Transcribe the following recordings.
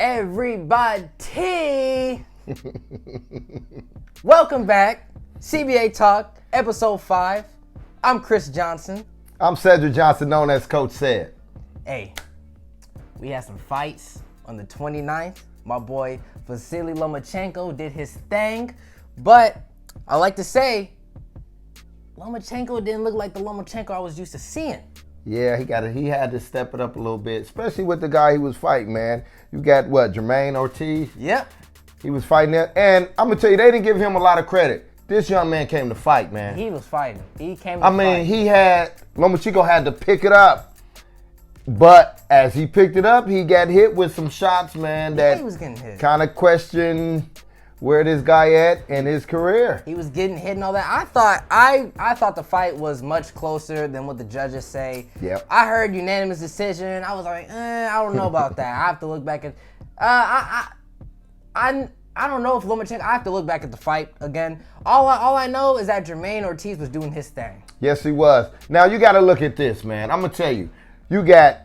Everybody, welcome back. CBA Talk, Ep.5. I'm Kris Johnson. I'm Cedric Johnson, known as Coach Ced. Hey, we had some fights on the 29th. My boy Vasiliy Lomachenko did his thing, but I like to say Lomachenko didn't look like the Lomachenko I was used to seeing. Yeah, he had to step it up a little bit, especially with the guy he was fighting, man. You got what, Jamaine, Ortiz? Yep. He was fighting that. And I'm going to tell you, they didn't give him a lot of credit. This young man came to fight, man. He was fighting. He came to fight. Lomachenko had to pick it up. But as he picked it up, he got hit with some shots, man, that he was getting hit. Kind of questioned where this guy at in his career. He was getting hit and all that. I thought the fight was much closer than what the judges say. Yep. I heard unanimous decision. I was like, I don't know about that. I have to look back at. I don't know if Lomachenko. I have to look back at the fight again. All I know is that Jamaine Ortiz was doing his thing. Yes, he was. Now you got to look at this, man. I'm gonna tell you. You got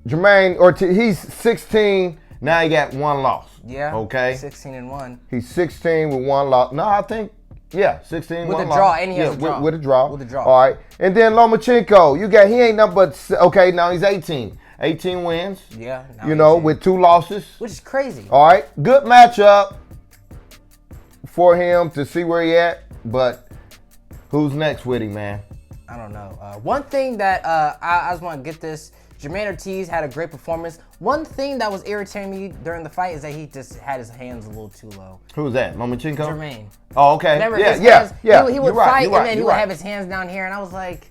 Jamaine Ortiz. He's 16. Now he got one loss. Yeah. Okay. 16-1. He's 16 with one loss. No, I think, 16 with one a loss. draw, and he has a draw. With a draw. With a draw. All right. And then Lomachenko, he ain't nothing but, okay, now he's 18. 18 wins. Yeah. With 2 losses. Which is crazy. All right. Good matchup for him to see where he at. But who's next with him, man? I don't know. One thing that I just want to get this. Jamaine Ortiz had a great performance. One thing that was irritating me during the fight is that he just had his hands a little too low. Who's that? Lomachenko? Jamaine. Oh, okay. Remember yeah. He would fight and then he would have his hands down here, and I was like.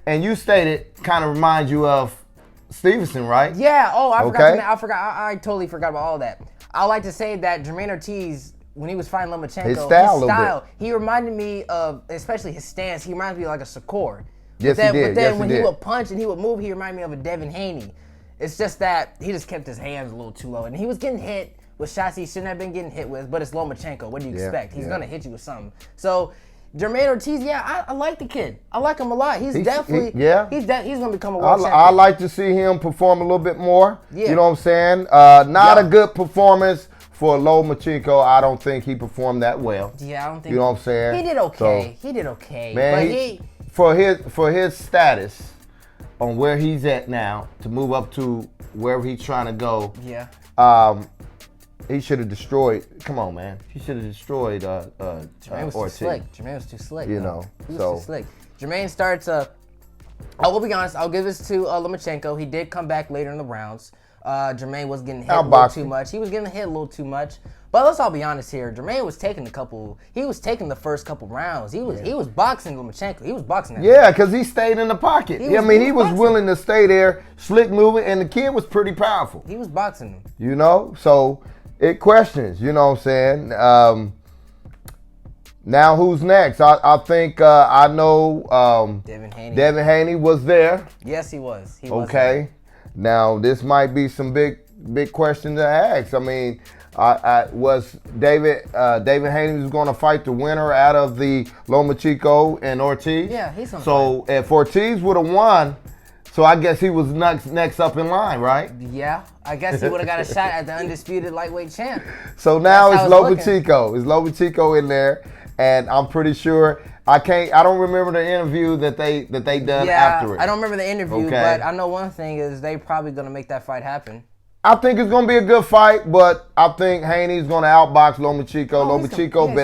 And you stated kind of reminds you of Stevenson, right? Yeah. Oh, I forgot. I totally forgot about all that. I like to say that Jamaine Ortiz, when he was fighting Lomachenko, his style, he reminded me of, especially his stance. He reminded me of like a Shakur. Yes, he did. But then when he would punch and he would move, he reminded me of a Devin Haney. It's just that he just kept his hands a little too low. And he was getting hit with shots he shouldn't have been getting hit with, but it's Lomachenko. What do you expect? He's going to hit you with something. So, Jamaine Ortiz, I like the kid. I like him a lot. He's definitely he's going to become a world champion. I like to see him perform a little bit more. Yeah. You know what I'm saying? Not a good performance for Lomachenko. I don't think he performed that well. Yeah, I don't think. You know what I'm saying? He did okay. He did okay. Man, but for his status on where he's at now to move up to wherever he's trying to go. Yeah. He should have destroyed. Come on, man. He should have destroyed Jamaine was Ortiz. too slick. Jamaine was too slick. He was too slick. Jamaine starts. I will be honest. I'll give this to Lomachenko. He did come back later in the rounds. Jamaine was getting hit a little too much. He was getting hit a little too much. But let's all be honest here. Jamaine was taking the first couple rounds. He was boxing Lomachenko. He was boxing that. Yeah, because he stayed in the pocket. He was willing to stay there, slick moving, and the kid was pretty powerful. He was boxing him. So it questions, you know what I'm saying? Now who's next? I think I know Devin Haney. Devin Haney was there. Yes, he was. Okay. Now this might be some big questions to ask. I mean, was David Haney was going to fight the winner out of the Lomachenko and Ortiz? Yeah, he's on. So if Ortiz would have won, so I guess he was next up in line, right? Yeah, I guess he would have got a shot at the undisputed lightweight champ. So now it's Lomachenko. It's Lomachenko in there, and I'm pretty sure I don't remember the interview that they done after it. I don't remember the interview, but I know one thing is they probably gonna make that fight happen. I think it's going to be a good fight, but I think Haney's going to outbox Lomachenko. Lomachenko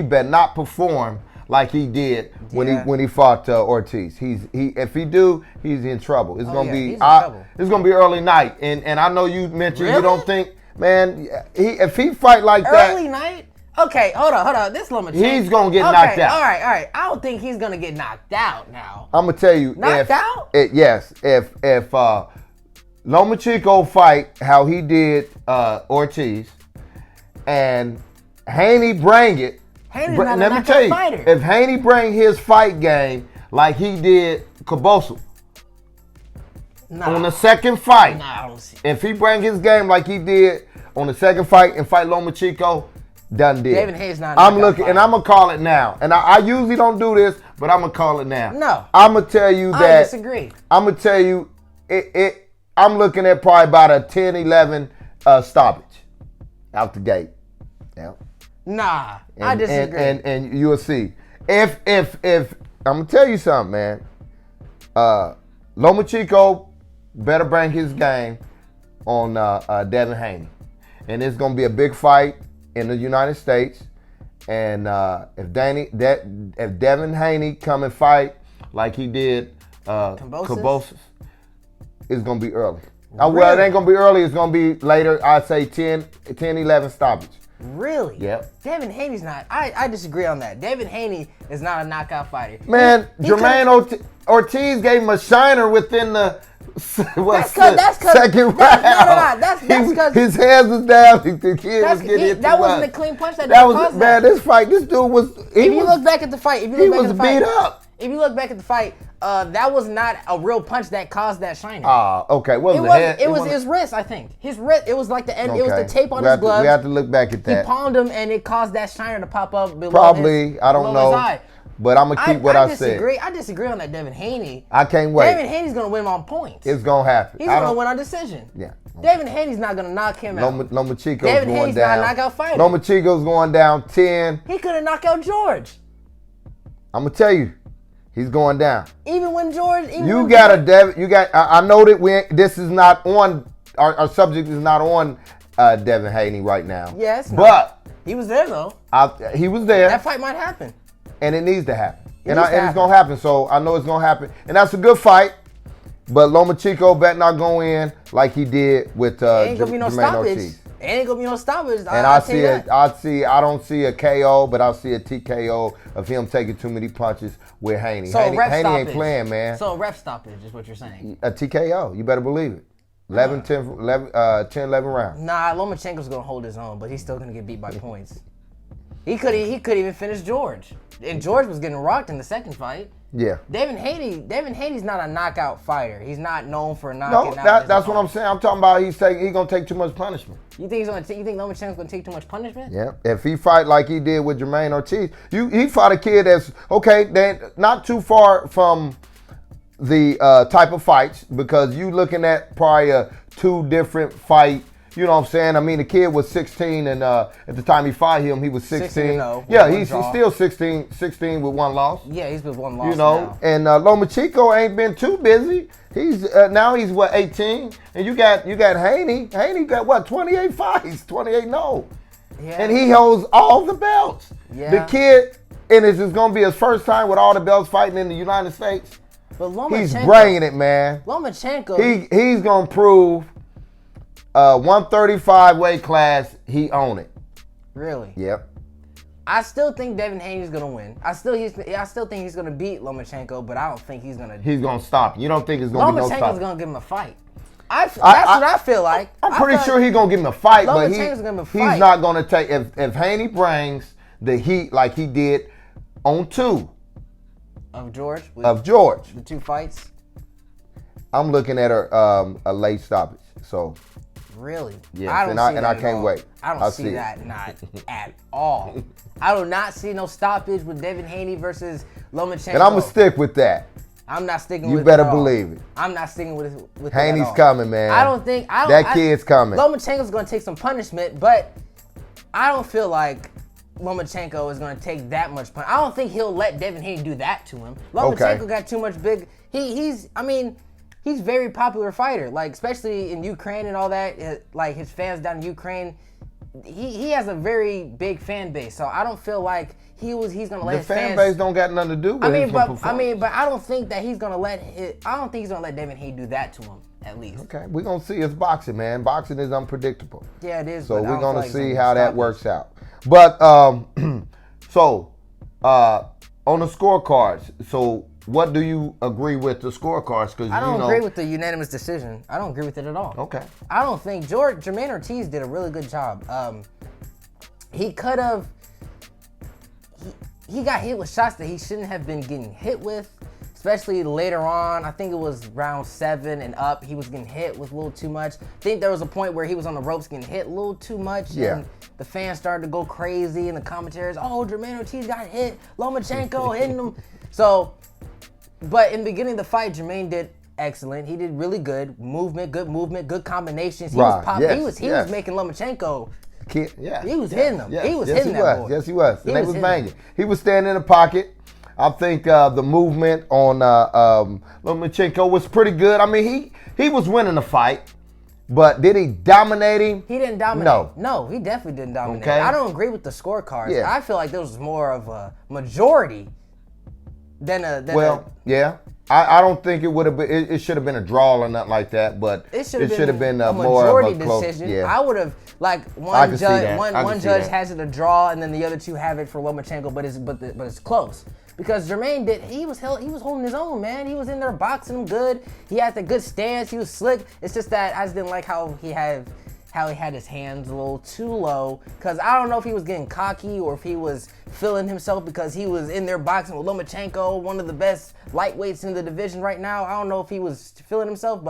better not perform like he did when he fought Ortiz. If he do, he's in trouble. It's going to be early night, and I know you mentioned you don't think, man, if he fight like that early night. Okay, hold on. This Lomachenko, he's going to get knocked out. All right. I don't think he's going to get knocked out now. I'm going to tell you, if Lomachenko fight how he did Ortiz, and Haney bring it. Let me tell you, fighter. If Haney bring his fight game like he did Caboso on the second fight, if he bring his game like he did on the second fight and fight Lomachenko, done deal. David Hayes not. I'm looking, and I'm gonna call it now. And I usually don't do this, but I'm gonna call it now. No, I'm gonna tell you that. I disagree. I'm gonna tell you it I'm looking at probably about a 10-11 stoppage out the gate. Yeah. Nah, I disagree. And you'll see. If I'm gonna tell you something, man. Lomachenko better bring his game on Devin Haney, and it's gonna be a big fight in the United States. And if Devin Haney come and fight like he did Kambosos, it's gonna be early. Really? Well, it ain't gonna be early. It's gonna be later. I'd say 10, 11 stoppage. Really? Yep. Devin Haney's not. I disagree on that. Devin Haney is not a knockout fighter. Man, Jamaine Ortiz gave him a shiner within the second round. That's because his hands was down. The kid was getting hit. That wasn't a clean punch. That was man. This fight, this dude was. If you look back at the fight, he was beat up. If you look back at the fight, that was not a real punch that caused that shiner. Okay. It was his wrist, I think. His wrist. It was like the end. Okay. It was the tape on his glove. We have to look back at that. He palmed him, and it caused that shiner to pop up below Probably. I don't know. His eye. But I'm gonna keep what I said. I disagree on that Devin Haney. I can't wait. Devin Haney's gonna win on points. It's gonna happen. He's gonna win on decision. Yeah. Devin Haney's not gonna knock him out. Lomachenko's Devin going Haney's down. not a knockout fighter. Lomachenko's going down 10. He couldn't knock out George. I'm gonna tell you, he's going down. Even when George. I know that this is not on. Our subject is not on Devin Haney right now. Yes. But he was there though. He was there. That fight might happen. And it needs to happen. And it's going to happen. So I know it's going to happen. And that's a good fight. But Lomachenko better not go in like he did with ain't gonna be no Jamaine stoppage. Ortiz. Ain't gonna be no stoppage. And I don't see a KO, but I'll see a TKO of him taking too many punches with Haney. So Haney stoppage. Ain't playing, man. So ref stoppage is what you're saying. A TKO. You better believe it. 10, 11 rounds. Nah, Lomachenko's gonna hold his own, but he's still gonna get beat by points. He could even finish George. And George was getting rocked in the second fight. Yeah. Devin Haney's not a knockout fighter. He's not known for knocking out. No, that's what I'm saying. I'm talking about he's gonna take too much punishment. You think Lomachenko's gonna take too much punishment? Yeah. If he fight like he did with Jamaine Ortiz, he fought a kid that's not too far from the type of fights, because you looking at probably two different fight. You know what I'm saying? I mean, the kid was 16, and at the time he fought him, he was 16. Yeah, he's still 16 with one loss. Yeah, he's with one loss. You know, now. And Lomachenko ain't been too busy. He's now he's 18, and you got Haney. Haney got what, 28 fights, 28-0. Yeah. And he holds all the belts. Yeah. The kid, and it's just gonna be his first time with all the belts fighting in the United States. But Lomachenko, he's bringing it, man. Lomachenko, he's gonna prove. 135 weight class, he own it. Really? Yep. I still think Devin Haney's gonna win. I still think he's gonna beat Lomachenko, but I don't think he's gonna. He's gonna stop. You don't think it's gonna be no stop? Lomachenko's gonna give him a fight. That's what I feel like. I'm pretty sure he's gonna give him a fight, but Lomachenko's gonna fight. He's not gonna take if Haney brings the heat like he did on two of George. The two fights. I'm looking at a late stoppage. So. Really? Yes, I can't wait. I don't see that not at all. I do not see no stoppage with Devin Haney versus Lomachenko. And I'm gonna stick with that. I'm not sticking with it. You better believe it. I'm not sticking with it. Haney's coming, man. That kid's coming. Lomachenko's gonna take some punishment, but I don't feel like Lomachenko is gonna take that much punishment. I don't think he'll let Devin Haney do that to him. Lomachenko got too much big. He's a very popular fighter, like especially in Ukraine and all that. Like his fans down in Ukraine, he has a very big fan base. So I don't feel like he's gonna let his fan base don't got nothing to do with it. But I don't think that he's gonna let Devin Haney do that to him. At least. Okay, we're gonna see. It's boxing, man. Boxing is unpredictable. Yeah, it is. So we're gonna see how that works out. But on the scorecards, so. What do you agree with the scorecards? Because I don't agree with the unanimous decision. I don't agree with it at all. Okay. I don't think Jamaine Ortiz did a really good job. He could have. He got hit with shots that he shouldn't have been getting hit with, especially later on. I think it was round 7 and up. He was getting hit with a little too much. I think there was a point where he was on the ropes getting hit a little too much. Yeah. And the fans started to go crazy, and the commentaries, Jamaine Ortiz got hit. Lomachenko hitting him. So. But in the beginning of the fight, Jamaine did excellent. He did really good movement, good combinations. He Right. was popping. Yes. He was making Lomachenko. Yeah. He was hitting them. Yes. He was yes, hitting he that was. boy. Yes, he was. And they was hitting banging. them. He was standing in the pocket. I think the movement on Lomachenko was pretty good. I mean, he was winning the fight, but did he dominate him? He didn't dominate. No, he definitely didn't dominate. Okay. I don't agree with the scorecards. Yeah. I feel like there was more of a majority than a. Yeah. I don't think it would have been. It should have been a draw or nothing like that. But it should have been a more majority of a close, decision. Yeah. I would have one judge. One judge that. has it a draw, and then the other two have it for Lomachenko. But it's close because Jamaine he was holding his own, man. He was in there boxing him good. He had the good stance. He was slick. It's just that I just didn't like how he had his hands a little too low, because I don't know if he was getting cocky or if he was feeling himself because he was in there boxing with Lomachenko, one of the best lightweights in the division right now. I don't know if he was feeling himself,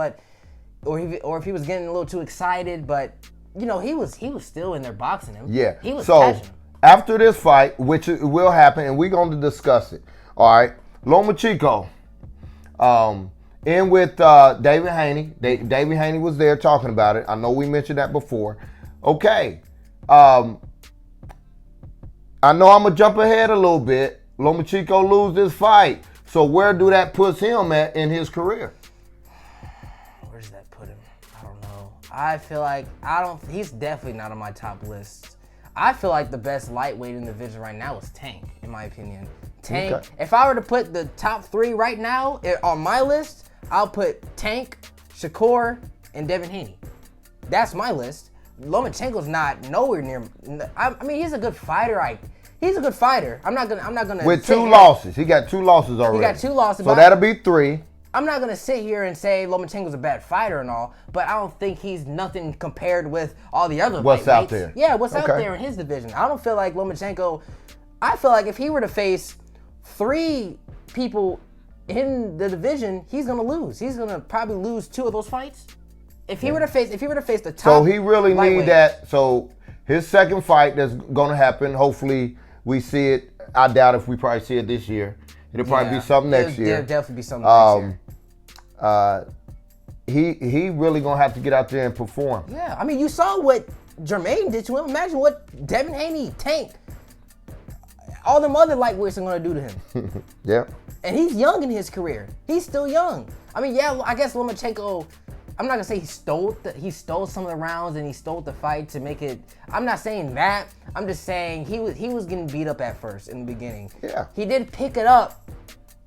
or if he was getting a little too excited, but he was still in there boxing him. Yeah. He was so catching him. After this fight, which will happen, and we're going to discuss it. All right, Lomachenko. In with David Haney. David Haney was there talking about it. I know we mentioned that before. Okay. I know I'm going to jump ahead a little bit. Lomachenko lose this fight. So where do that puts him at in his career? Where does that put him? I don't know. I feel like he's definitely not on my top list. I feel like the best lightweight in the division right now is Tank, in my opinion. Tank. Okay. If I were to put the top 3 right now on my list, I'll put Tank, Shakur, and Devin Haney. That's my list. Lomachenko's not nowhere near. I mean, he's a good fighter. He's a good fighter. I'm not gonna. With 2 losses, he got 2 losses already. He got 2 losses. So that'll be 3. I'm not gonna sit here and say Lomachenko's a bad fighter and all, but I don't think he's nothing compared with all the other. What's out there? Yeah, what's out there in his division? I don't feel like Lomachenko. I feel like if he were to face 3 people in the division, he's gonna lose. He's gonna probably lose 2 of those fights. If he were to face the top. So he really need that. So his second fight that's gonna happen. Hopefully we see it. I doubt if we probably see it this year. It'll probably be something next year. It'll definitely be something next year. He really gonna have to get out there and perform. Yeah, I mean, you saw what Jamaine did to him. Imagine what Devin Haney, Tank, all them other lightweights are gonna do to him. Yeah. And he's young in his career. He's still young. I mean, yeah, I guess Lomachenko, I'm not gonna say he stole some of the rounds and he stole the fight to make it. I'm not saying that. I'm just saying he was getting beat up at first in the beginning. Yeah. He did pick it up,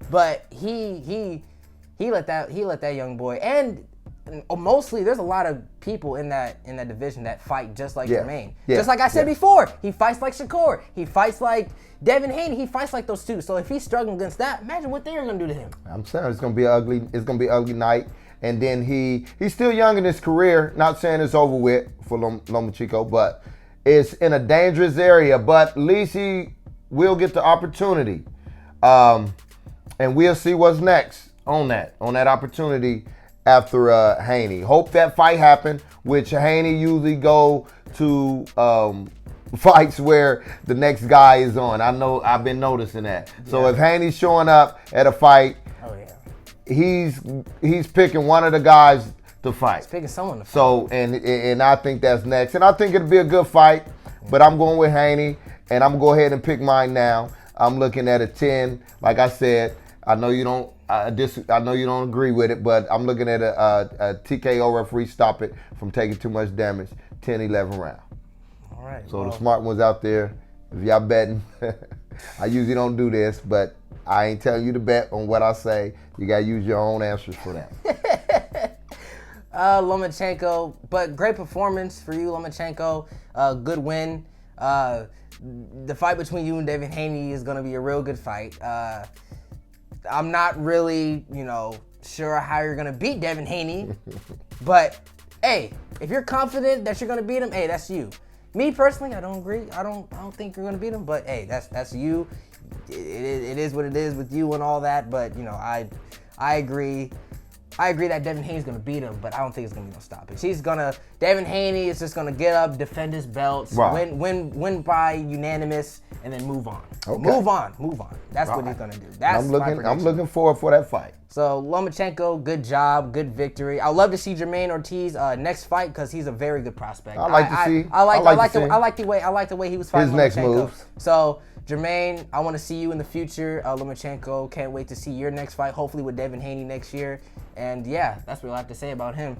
but he let that young boy, and mostly there's a lot of people in that division that fight just like Jamaine. Yeah. Just like I said before, he fights like Shakur. He fights like Devin Haney. He fights like those 2. So if he's struggling against that, imagine what they're gonna do to him. I'm saying it's gonna be an ugly night. And then he's still young in his career. Not saying it's over with for Lomachenko, but it's in a dangerous area. But at least he will get the opportunity, and we'll see what's next on that opportunity after Haney. Hope that fight happen, which Haney usually go to fights where the next guy is on. I know I've been noticing that. So if Haney's showing up at a fight, he's picking one of the guys to fight. He's picking someone to fight. So and I think that's next. And I think it'll be a good fight, but I'm going with Haney, and I'm gonna go ahead and pick mine now. I'm looking at a 10. Like I said, I know you don't. I know you don't agree with it, but I'm looking at a TKO referee stop it from taking too much damage. 10-11 round. All right. So the smart ones out there, if y'all betting, I usually don't do this, but I ain't telling you to bet on what I say. You got to use your own answers for that. Lomachenko, but great performance for you, Lomachenko. Good win. The fight between you and Devin Haney is going to be a real good fight. I'm not really, sure how you're going to beat Devin Haney, but hey, if you're confident that you're going to beat him, hey, that's you. Me personally, I don't agree. I don't think you're going to beat him, but hey, that's you. It is what it is with you and all that, but I agree. I agree that Devin Haney's gonna beat him, but I don't think it's gonna be no stoppage. Devin Haney is just gonna get up, defend his belts, win by unanimous, and then move on. Okay. Move on. That's what he's gonna do. That's I'm looking forward for that fight. So Lomachenko, good job, good victory. I'd love to see Jamaine Ortiz next fight because he's a very good prospect. I like the way he was fighting his next Lomachenko. moves. So Jamaine, I want to see you in the future. Lomachenko, can't wait to see your next fight. Hopefully with Devin Haney next year. And yeah, that's what I have to say about him.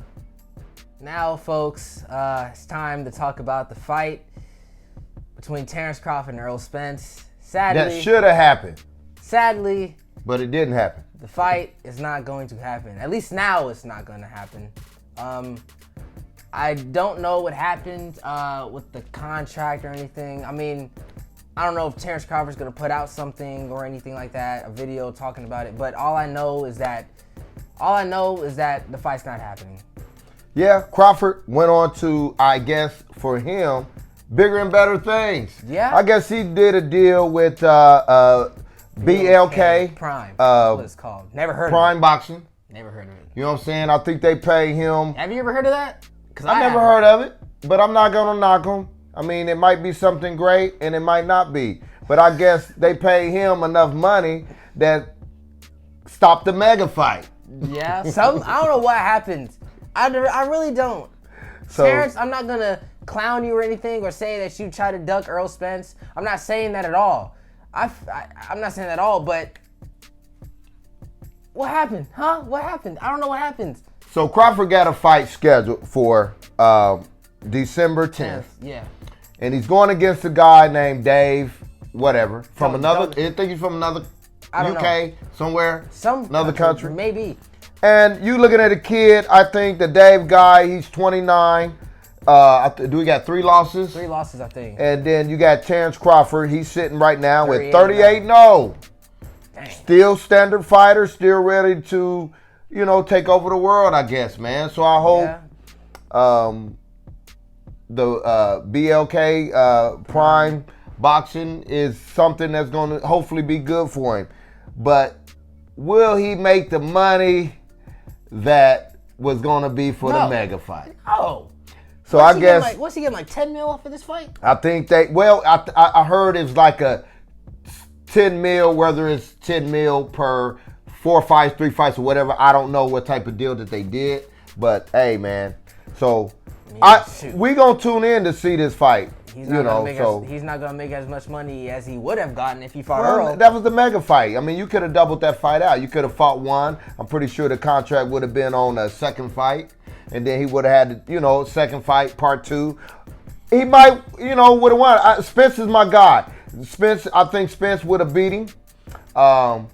Now, folks, it's time to talk about the fight between Terence Crawford and Erroll Spence. Sadly, That should have happened. Sadly, but it didn't happen. The fight is not going to happen. At least now it's not going to happen. I don't know what happened with the contract or anything. I mean, I don't know if Terence Crawford's going to put out something or anything like that, a video talking about it. But all I know is that the fight's not happening. Yeah, Crawford went on to, I guess, for him, bigger and better things. Yeah. I guess he did a deal with BLK Prime. That's what it's called. Never heard Prime of it. Boxing. Never heard of it. You know what I'm saying? I think they pay him. Have you ever heard of that? Because I never heard of it, but I'm not going to knock him. I mean, it might be something great and it might not be. But I guess they pay him enough money that stopped the mega fight. Yeah, I don't know what happened. I really don't. So, Terence, I'm not going to clown you or anything or say that you try to duck Erroll Spence. I'm not saying that at all. I'm not saying that at all, but what happened? Huh? What happened? I don't know what happened. So Crawford got a fight scheduled for December 10th. Yeah. And he's going against a guy named Dave, whatever, from I think he's from another UK, somewhere, another country. Maybe. And you looking at a kid, I think the Dave guy, he's 29. Do we got 3 losses? 3 losses, I think. And then you got Terence Crawford. He's sitting right now with 38-0. Still standard fighter, still ready to, take over the world, I guess, man. So I hope the BLK Prime boxing is something that's going to hopefully be good for him. But will he make the money that was going to be for the mega fight? Oh. So I guess what's he getting, like 10 mil off of this fight? I think I heard it's like a 10 mil, whether it's 10 mil per 4 fights, 3 fights, or whatever. I don't know what type of deal that they did, but hey, man. So we gonna tune in to see this fight. He's not gonna make as much money as he would have gotten if he fought Errol. That was the mega fight. I mean, you could have doubled that fight out. You could have fought one. I'm pretty sure the contract would have been on a second fight. And then he would have had, second fight, part 2. He might, would have won. Spence is my guy. I think Spence would have beat him.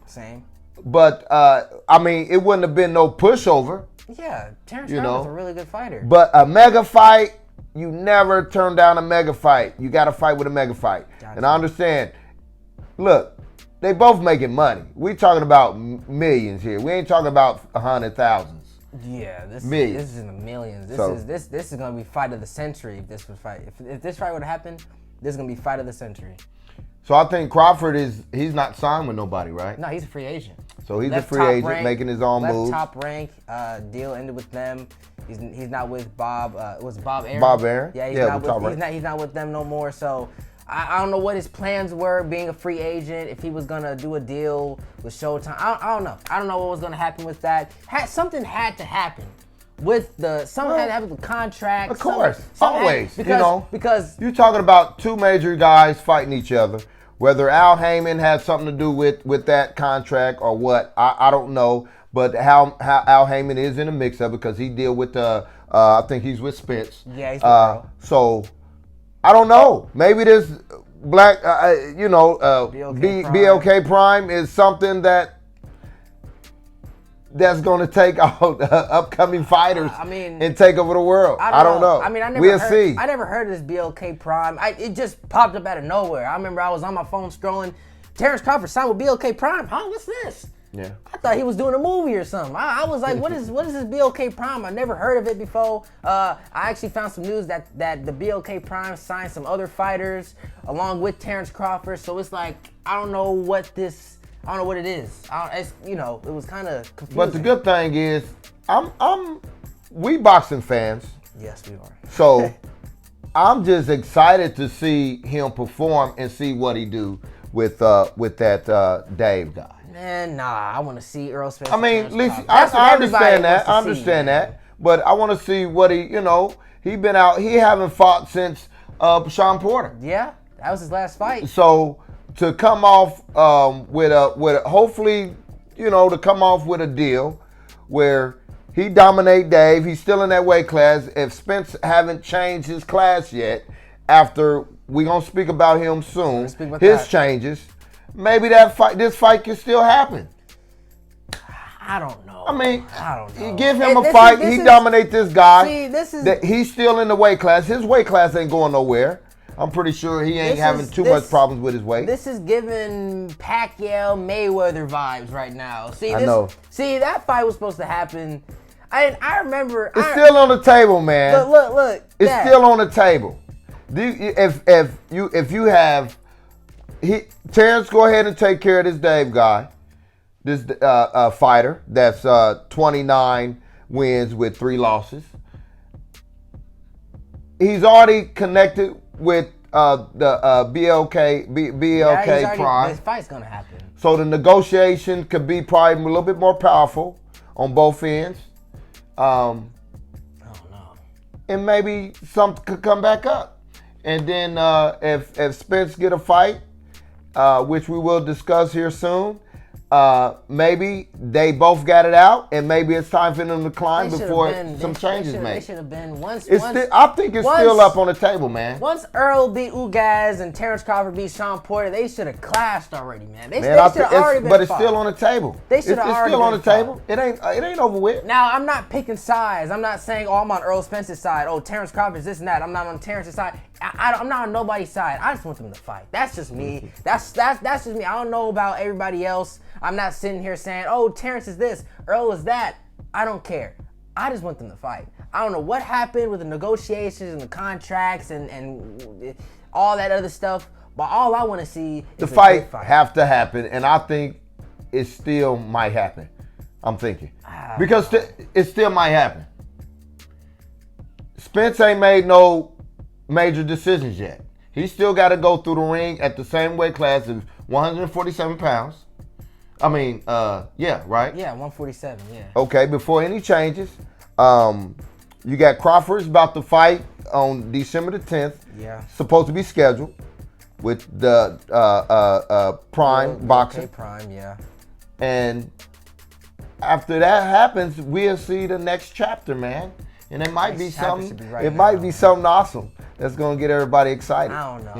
Same. But, I mean, it wouldn't have been no pushover. Yeah, Terence Crawford's a really good fighter. But a mega fight, you never turn down a mega fight. You got to fight with a mega fight. Gotcha. And I understand. Look, they both making money. We talking about millions here. We ain't talking about 100,000. Yeah, this is in the millions. This is gonna be fight of the century if this fight would happen, this is gonna be fight of the century. So I think Crawford he's not signed with nobody, right? No, he's a free agent. So he's a free agent making his own moves. Top rank deal ended with them. He's not with Bob. Was it Bob Aaron? Bob Aaron. Yeah, he's not with them no more. So I don't know what his plans were being a free agent, if he was going to do a deal with Showtime. I don't know. I don't know what was going to happen with that. Something had to happen with had to happen with the contract. Of course. Always. Because you're talking about 2 major guys fighting each other. Whether Al Heyman has something to do with that contract or what, I don't know. But how Al Heyman is in the mix of it because he deal with I think he's with Spence. Yeah, he's with Errol. So I don't know. Maybe this BLK Prime is something that's going to take out upcoming fighters and take over the world. I don't know. I mean, we'll see. I never heard of this BLK Prime. It just popped up out of nowhere. I remember I was on my phone scrolling. Terence Crawford signed with BLK Prime. Huh? What's this? Yeah. I thought he was doing a movie or something. I was like, what is this BLK Prime? I never heard of it before. I actually found some news that the BLK Prime signed some other fighters along with Terence Crawford. So it's like, I don't know what it is. It was kind of confusing. But the good thing is, we boxing fans. Yes, we are. So I'm just excited to see him perform and see what he do with that Dave guy. Man, nah, I want to see Erroll Spence. I mean, listen, I understand that. I understand that. But I want to see what he been out. He haven't fought since Sean Porter. Yeah, that was his last fight. So to come off with a hopefully, to come off with a deal where he dominate Dave. He's still in that weight class. If Spence haven't changed his class yet, after we're gonna speak about him soon, his changes, maybe this fight can still happen. I don't know. I mean, I don't know. Give him a fight. He dominate this guy. See, he's still in the weight class. His weight class ain't going nowhere. I'm pretty sure he ain't having too much problems with his weight. This is giving Pacquiao Mayweather vibes right now. I know. See, that fight was supposed to happen. I remember. It's still on the table, man. Look. It's still on the table. If you have Terence, go ahead and take care of this Dave guy, this fighter that's 29 wins with 3 losses. He's already connected with the BLK Prime. This fight's gonna happen. So the negotiation could be probably a little bit more powerful on both ends. Oh no. And maybe something could come back up. And then if Spence get a fight, which we will discuss here soon, maybe they both got it out, and maybe it's time for them to climb before some changes made. They should have been once. I think it's still up on the table, man. Once Errol beat Ugaz and Terence Crawford beat Sean Porter, they should have clashed already, man. They should have already been. But it's still on the table. They should have already been. It's still on the table. It ain't over with. Now I'm not picking sides. I'm not saying, I'm on Errol Spence's side. Terence Crawford's this and that. I'm not on Terence's side. I'm not on nobody's side. I just want them to fight. That's just me. That's just me. I don't know about everybody else. I'm not sitting here saying, Terence is this, Errol is that. I don't care. I just want them to fight. I don't know what happened with the negotiations and the contracts and all that other stuff, but all I want to see is the fight have to happen, and I think it still might happen. I'm thinking. Because it still might happen. Spence ain't made no major decisions yet. He still got to go through the ring at the same weight class of 147 pounds. I mean, right? Yeah, 147, yeah. Okay, before any changes, you got Crawford's about to fight on December the 10th. Yeah. Supposed to be scheduled with the Prime Boxing. BLK Prime, yeah. And after that happens, we'll see the next chapter, man. And it might be something. Might be something awesome that's gonna get everybody excited. I don't know.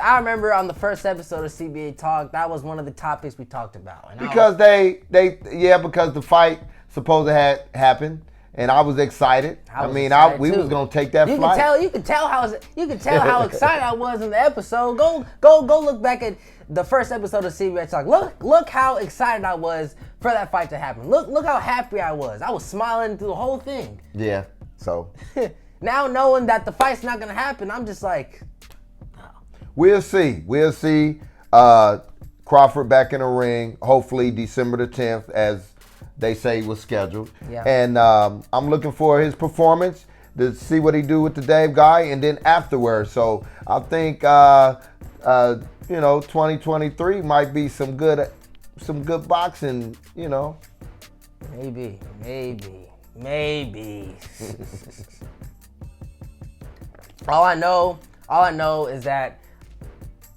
I remember on the first episode of CBA Talk, that was one of the topics we talked about. And because because the fight supposed to happen, and I was excited. We was gonna take that flight. You could tell how excited I was in the episode. Go look back at the first episode of CBA Talk. Look how excited I was for that fight to happen. Look how happy I was. I was smiling through the whole thing. Yeah. So now knowing that the fight's not gonna happen, I'm just like, We'll see. Crawford back in the ring. Hopefully December the 10th, as they say was scheduled. Yeah. And I'm looking for his performance to see what he do with the Dave guy, and then afterwards. So I think 2023 might be some good boxing. Maybe. All I know is that,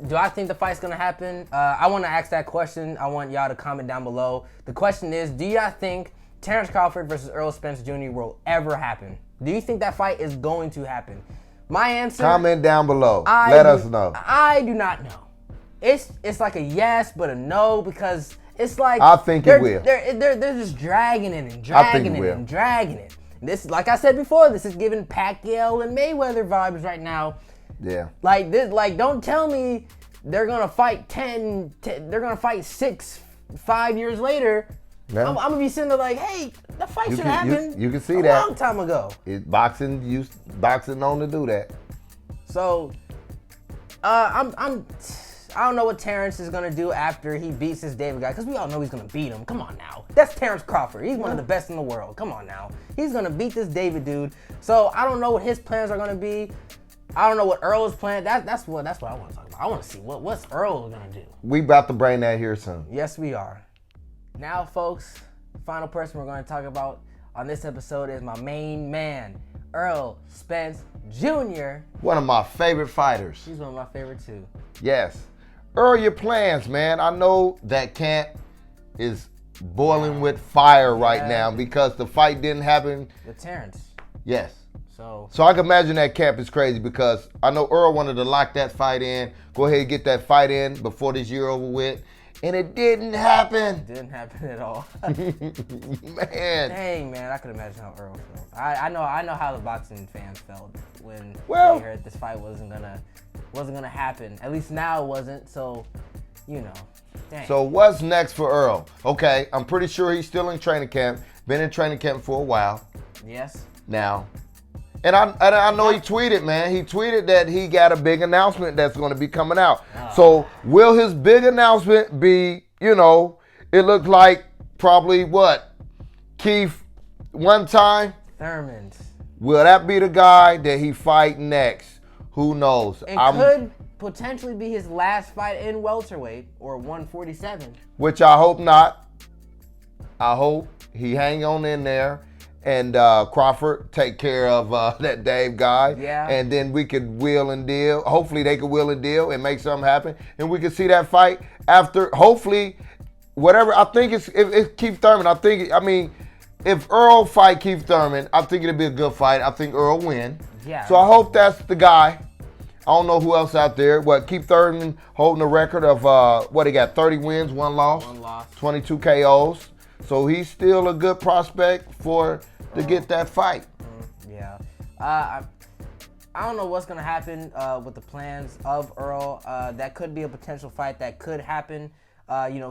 do I think the fight's gonna happen? I want to ask that question. I want y'all to comment down below. The question is, do y'all think Terence Crawford versus Erroll Spence Jr. will ever happen? Do you think that fight is going to happen? My answer. Comment down below. Let us know. I do not know. It's like a yes but a no, because it's like I think it will. They're just dragging it and dragging it and dragging it. This, like I said before, this is giving Pacquiao and Mayweather vibes right now. Yeah. Like this, don't tell me they're gonna fight 10 they're gonna fight 5 years later. Yeah. I'm gonna be sitting there like, hey, the fight should happen. You can see a that long time ago. Boxing known to do that. So, I don't know what Terence is gonna do after he beats this David guy, because we all know he's gonna beat him. Come on now, that's Terence Crawford. He's one of the best in the world. Come on now, he's gonna beat this David dude. So I don't know what his plans are gonna be. I don't know what Errol is planning. That's what I want to talk about. I want to see what's Errol gonna do. We about to bring that here soon. Yes, we are. Now, folks, the final person we're going to talk about on this episode is my main man, Erroll Spence Jr. One of my favorite fighters. He's one of my favorite too. Yes. Errol, your plans, man. I know that camp is boiling with fire right now because the fight didn't happen. With Terence. Yes. So I can imagine that camp is crazy because I know Errol wanted to lock that fight in, go ahead and get that fight in before this year over with, and it didn't happen. It didn't happen at all. Man. Dang, man, I could imagine how Errol felt. I know how the boxing fans felt when they heard this fight wasn't gonna happen. At least now it wasn't. So, you know. Dang. So what's next for Errol? Okay, I'm pretty sure he's still in training camp. Been in training camp for a while. Yes. Now. And I know he tweeted, man. He tweeted that he got a big announcement that's going to be coming out. Oh. So will his big announcement be, it looked like probably what? Keith one time? Thurman. Will that be the guy that he fight next? Who knows? It could potentially be his last fight in welterweight or 147. Which I hope not. I hope he hang on in there. And Crawford take care of that Dave guy. Yeah. And then we could wheel and deal. Hopefully they could wheel and deal and make something happen. And we could see that fight after, hopefully, whatever. I think it's Keith Thurman. If Errol fight Keith Thurman, I think it'd be a good fight. I think Errol win. Yeah. So I hope that's the guy. I don't know who else out there. Keith Thurman holding a record of, he got 30 wins, 1 loss. 1 loss. 22 KOs. So he's still a good prospect to get that fight. Yeah. I don't know what's going to happen with the plans of Errol. That could be a potential fight that could happen.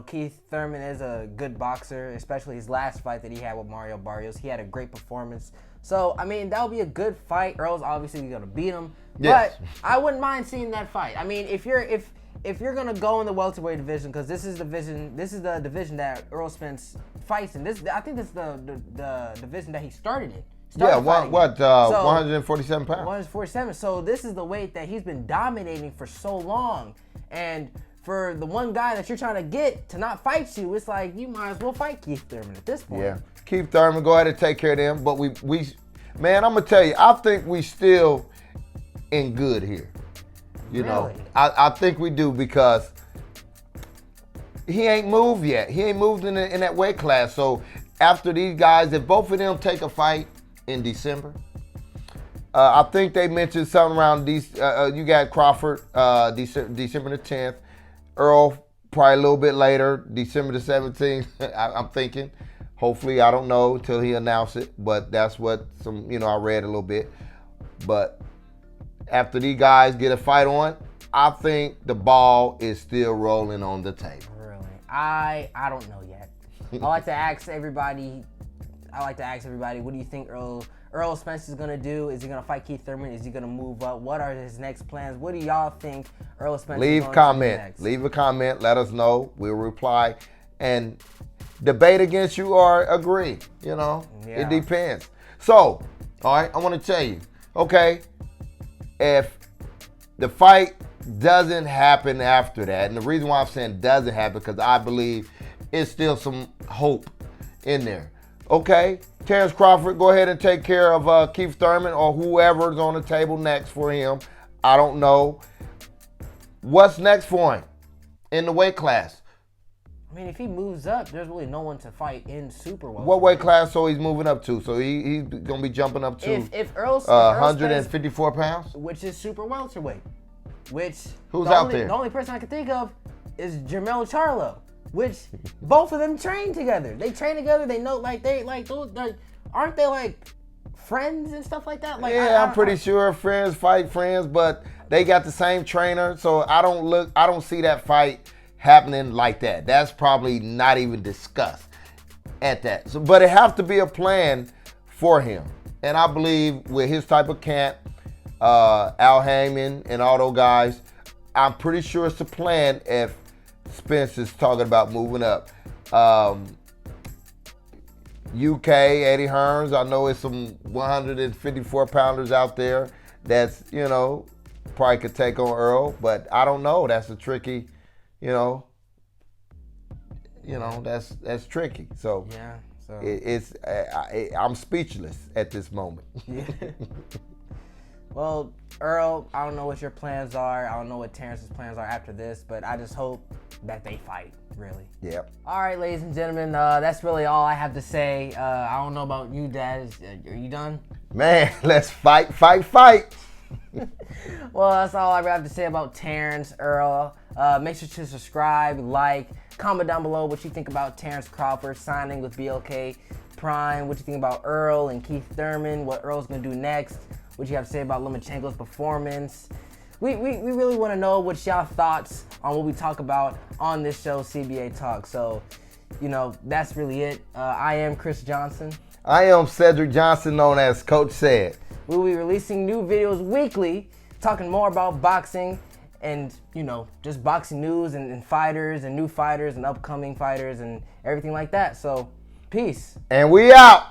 Keith Thurman is a good boxer, especially his last fight that he had with Mario Barrios. He had a great performance. So, that'll be a good fight. Errol's obviously going to beat him. Yes. But I wouldn't mind seeing that fight. If you're gonna go in the welterweight division, because this is the division that Erroll Spence fights in. I think this is the division that he started in. 147 pounds. 147. So this is the weight that he's been dominating for so long, and for the one guy that you're trying to get to not fight you, it's like you might as well fight Keith Thurman at this point. Yeah, Keith Thurman, go ahead and take care of them. But man, I'm gonna tell you, I think we still in good here. Really? I think we do because he ain't moved yet. He ain't moved in that weight class. So after these guys, if both of them take a fight in December, I think they mentioned something around these. You got Crawford December the 10th. Errol probably a little bit later, December the 17th. I'm thinking. Hopefully, I don't know until he announces it, but that's what I read a little bit. But after these guys get a fight on, I think the ball is still rolling on the table. Really? I don't know yet. I like to ask everybody, what do you think Erroll Spence is going to do? Is he going to fight Keith Thurman? Is he going to move up? What are his next plans? What do y'all think Erroll Spence is going to do next? Leave a comment. Let us know. We'll reply. And debate against you or agree. It depends. So, all right, I want to tell you, okay, if the fight doesn't happen after that, and the reason why I'm saying doesn't happen because I believe it's still some hope in there. Okay, Terence Crawford, go ahead and take care of Keith Thurman or whoever's on the table next for him. I don't know. What's next for him in the weight class? If he moves up, there's really no one to fight in super welterweight. What weight class he's moving up to? So he's going to be jumping up to if Erroll 154 pounds? Which is super welterweight. Who's out there? The only person I can think of is Jermell Charlo, which both of them train together. They train together. They know, aren't they friends and stuff like that? I'm pretty sure friends fight friends, but they got the same trainer. So I don't see that fight happening like that. That's probably not even discussed at that. So, but it have to be a plan for him. And I believe with his type of camp, Al Heyman and all those guys, I'm pretty sure it's a plan if Spence is talking about moving up. UK, Eddie Hearns, I know it's some 154 pounders out there that's, probably could take on Errol, but I don't know. That's a tricky, that's tricky. So yeah, I'm speechless at this moment. Yeah. Well, Errol, I don't know what your plans are. I don't know what Terence's plans are after this, but I just hope that they fight, really. Yep. All right, ladies and gentlemen, that's really all I have to say. I don't know about you, Dad. Are you done? Man, let's fight. Well, that's all I have to say about Terence, Errol. Make sure to subscribe, like, comment down below what you think about Terence Crawford signing with BLK Prime, what you think about Errol and Keith Thurman, what Errol's going to do next, what you have to say about Lomachenko's performance. We really want to know what y'all thoughts on what we talk about on this show, CBA Talk. So, that's really it. I am Kris Johnson. I am Cedric Johnson, known as Coach Said. We'll be releasing new videos weekly, talking more about boxing and, just boxing news and fighters and new fighters and upcoming fighters and everything like that. So, peace. And we out.